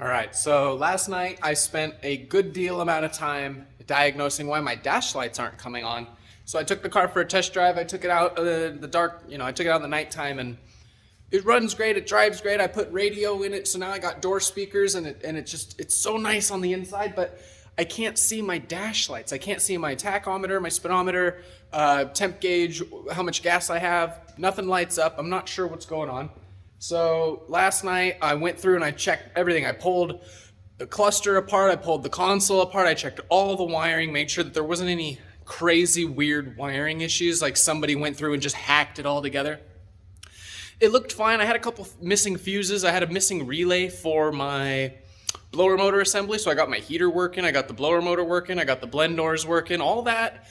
All right, so last night I spent a good deal amount of time diagnosing why my dash lights aren't coming on. So I took the car for a test drive. I took it out the dark, I took it out in the nighttime, and it runs great. It drives great. I put radio in it, so now I got door speakers, and it's so nice on the inside. But I can't see my dash lights. I can't see my tachometer, my speedometer, temp gauge, how much gas I have. Nothing lights up. I'm not sure what's going on. So last night I went through and I checked everything. I pulled the cluster apart, I pulled the console apart, I checked all the wiring, made sure that there wasn't any crazy weird wiring issues, like somebody went through and just hacked it all together. It looked fine. I had a couple missing fuses. I had a missing relay for my blower motor assembly, so I got my heater working, I got the blower motor working, I got the blend doors working, all that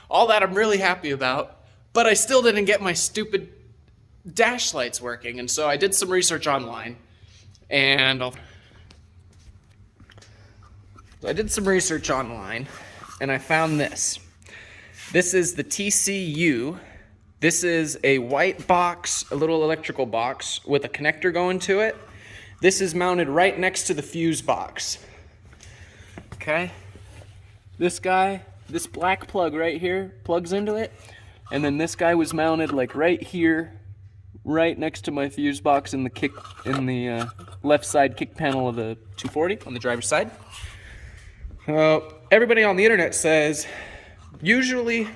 all that I'm really happy about, but I still didn't get my stupid dash lights working. And so I did some research online, and I found this. This is the TCU. This is a white box, a little electrical box with a connector going to it. This is mounted right next to the fuse box. Okay? This black plug right here plugs into it. And then this guy was mounted like right here, right next to my fuse box in the left side kick panel of the 240 on the driver's side. Everybody on the internet says usually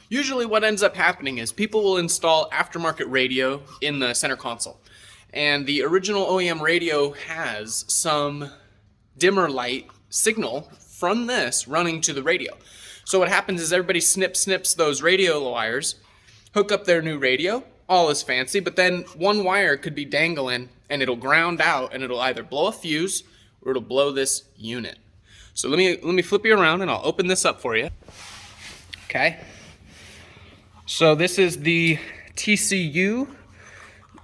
what ends up happening is people will install aftermarket radio in the center console, and the original OEM radio has some dimmer light signal from this running to the radio. So what happens is everybody snips those radio wires, hook up their new radio, all is fancy, but then one wire could be dangling and it'll ground out and it'll either blow a fuse or it'll blow this unit. So let me flip you around and I'll open this up for you. Okay. So this is the TCU.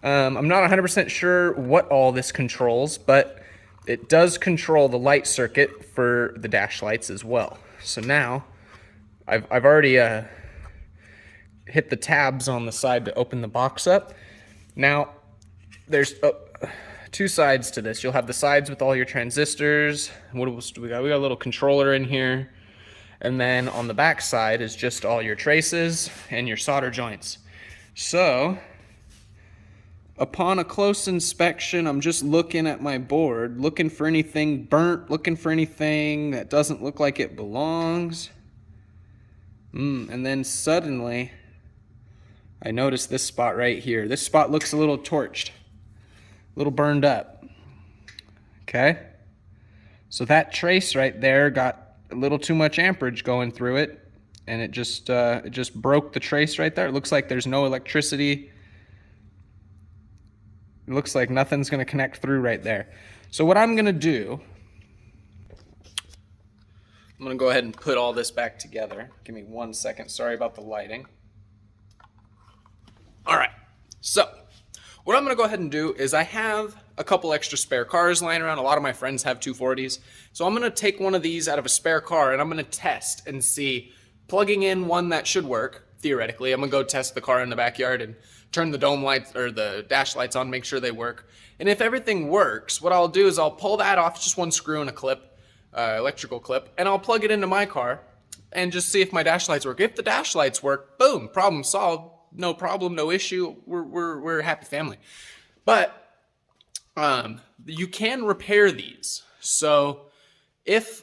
I'm not 100% sure what all this controls, but it does control the light circuit for the dash lights as well. So now I've already hit the tabs on the side to open the box up. Now there's two sides to this. You'll have the sides with all your transistors. What else do we got? We got a little controller in here. And then on the back side is just all your traces and your solder joints. So upon a close inspection, I'm just looking at my board, looking for anything burnt, looking for anything that doesn't look like it belongs. And then suddenly I noticed this spot right here. This spot looks a little torched, a little burned up. Okay? So that trace right there got a little too much amperage going through it, and it just broke the trace right there. It looks like there's no electricity. It looks like nothing's going to connect through right there. So what I'm going to do, I'm going to go ahead and put all this back together. Give me 1 second. Sorry about the lighting. All right. So what I'm going to go ahead and do is I have a couple extra spare cars lying around. A lot of my friends have 240s. So I'm going to take one of these out of a spare car and I'm going to test and see, plugging in one that should work, theoretically. I'm going to go test the car in the backyard and turn the dome lights or the dash lights on, make sure they work. And if everything works, what I'll do is I'll pull that off, just one screw and a clip, electrical clip, and I'll plug it into my car and just see if my dash lights work. If the dash lights work, boom, problem solved. No problem, no issue. We're a happy family. But you can repair these. So if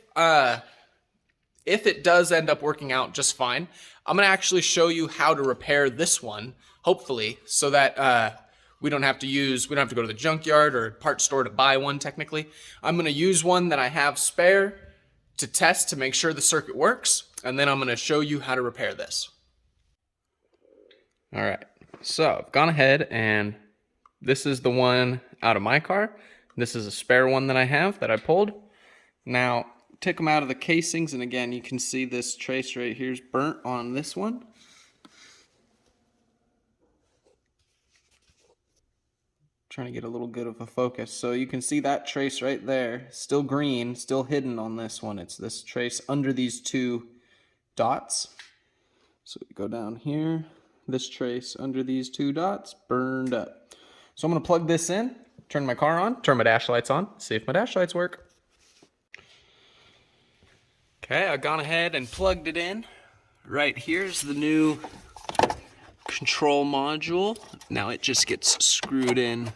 it does end up working out just fine, I'm going to actually show you how to repair this one, hopefully, so that we don't have to go to the junkyard or parts store to buy one technically. I'm going to use one that I have spare to test to make sure the circuit works, and then I'm going to show you how to repair this. All right, so I've gone ahead and this is the one out of my car. This is a spare one that I have that I pulled. Now, take them out of the casings, and again, you can see this trace right here is burnt on this one. Trying to get a little good of a focus. So you can see that trace right there, still green, still hidden on this one. It's this trace under these two dots. So we go down here, this trace under these two dots, burned up. So I'm gonna plug this in, turn my car on, turn my dash lights on, see if my dash lights work. Okay, I've gone ahead and plugged it in. Right here's the new control module. Now it just gets screwed in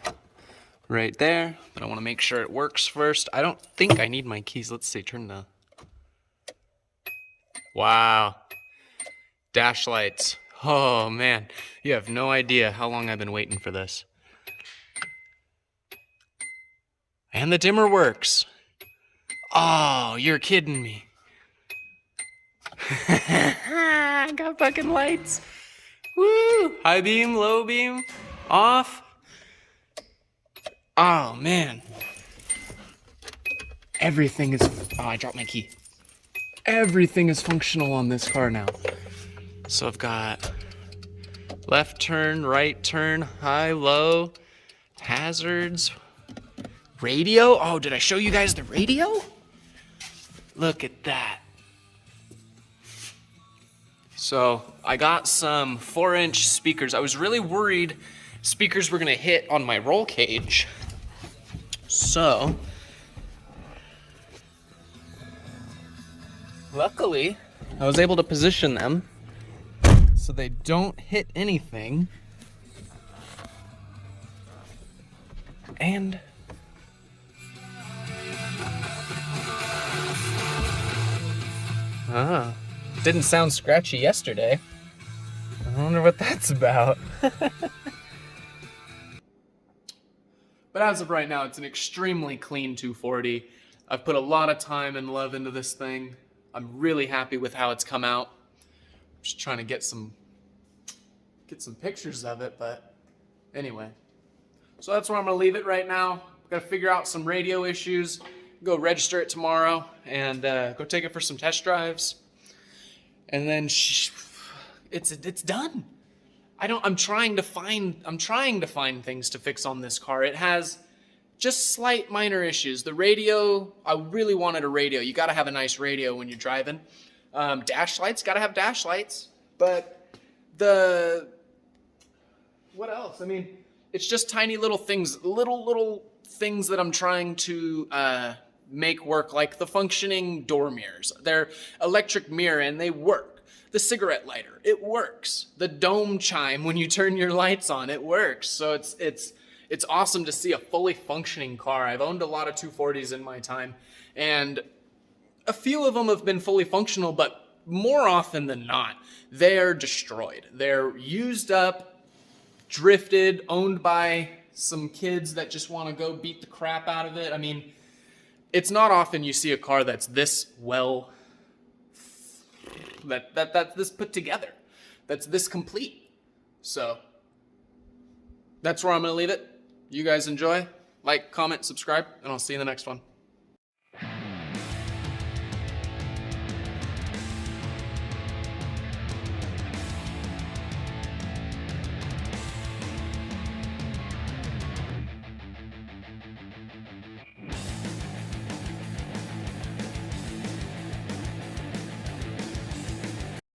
right there, but I want to make sure it works first. I don't think I need my keys. Let's see, turn the... Wow. Dash lights. Oh man, you have no idea how long I've been waiting for this. And the dimmer works. Oh, you're kidding me. I got fucking lights. Woo! High beam, low beam, off. Oh man. Everything is... Oh, I dropped my key. Everything is functional on this car now. So I've got left turn, right turn, high, low, hazards, radio. Oh, did I show you guys the radio? Look at that. So I got some 4-inch speakers. I was really worried speakers were gonna hit on my roll cage. So, luckily, I was able to position them so they don't hit anything. And didn't sound scratchy yesterday. I wonder what that's about. But as of right now, it's an extremely clean 240. I've put a lot of time and love into this thing. I'm really happy with how it's come out. I'm just trying to get some pictures of it, but anyway. So that's where I'm gonna leave it right now. Gotta figure out some radio issues, go register it tomorrow, and go take it for some test drives. And then it's done. I'm trying to find things to fix on this car. It has just slight minor issues. The radio, I really wanted a radio. You gotta have a nice radio when you're driving. Dash lights, gotta have dash lights. But what else? I mean, it's just tiny little things, little things that I'm trying to make work, like the functioning door mirrors. They're electric mirror and they work. The cigarette lighter, it works. The dome chime when you turn your lights on, it works. So it's awesome to see a fully functioning car. I've owned a lot of 240s in my time, and a few of them have been fully functional, but more often than not, they're destroyed. They're used up, drifted, owned by some kids that just want to go beat the crap out of it. I mean, it's not often you see a car that's this well, that's this put together, that's this complete. So that's where I'm going to leave it. You guys enjoy, like, comment, subscribe, and I'll see you in the next one.